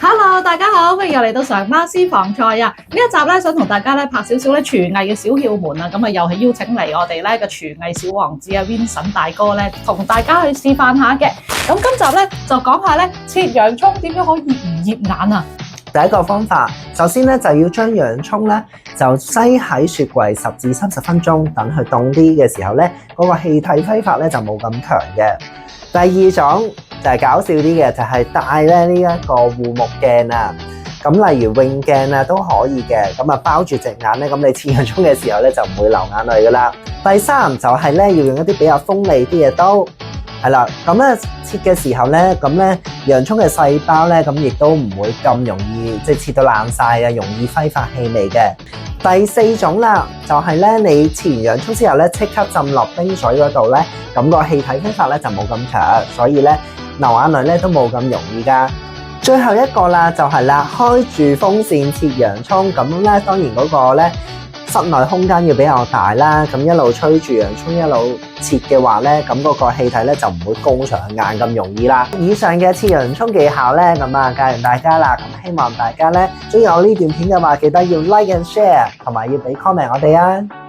Hello，大家好，歡迎又嚟到常媽私房菜啊！呢一集咧，想同大家咧拍少少咧廚藝嘅小竅門啊，咁啊又係邀請嚟我哋咧個廚藝小王子啊 Vincent 大哥咧，同大家去示範下嘅。咁今集咧就講下咧切洋葱點樣可以唔熱眼啊！第一個方法，首先咧就要將洋葱咧就擠喺雪櫃10至30分鐘，等佢凍啲嘅時候咧，嗰個氣體揮發咧就冇咁強嘅。第二種就係搞笑啲嘅，就係戴咧呢一個護目鏡啊。咁例如泳鏡啊都可以嘅，咁啊包住隻眼咧，咁你切洋葱嘅時候咧就唔會流眼淚噶啦。第三就係咧要用一啲比較鋒利啲嘅刀，係啦，咁咧切嘅時候咧，咁咧洋葱嘅細胞咧，咁亦都唔會咁容易即係切到爛晒啊，容易揮發氣味嘅。第四種啦，就係咧你切完洋葱之後咧，即刻浸落冰水嗰度咧，咁個氣體揮發咧就冇咁強，所以咧流眼淚咧都冇咁容易噶。最後一個啦，就係啦，開住風扇切洋葱，咁咧當然嗰個咧室內空間要比較大啦，咁一路吹住洋葱一路切嘅話咧，咁嗰個氣體咧就唔會攻上眼咁容易啦。以上嘅切洋葱技巧咧，咁啊教完大家啦，咁希望大家咧中意我呢段片嘅話，記得要 like and share， 同埋要俾 comment 我哋啊！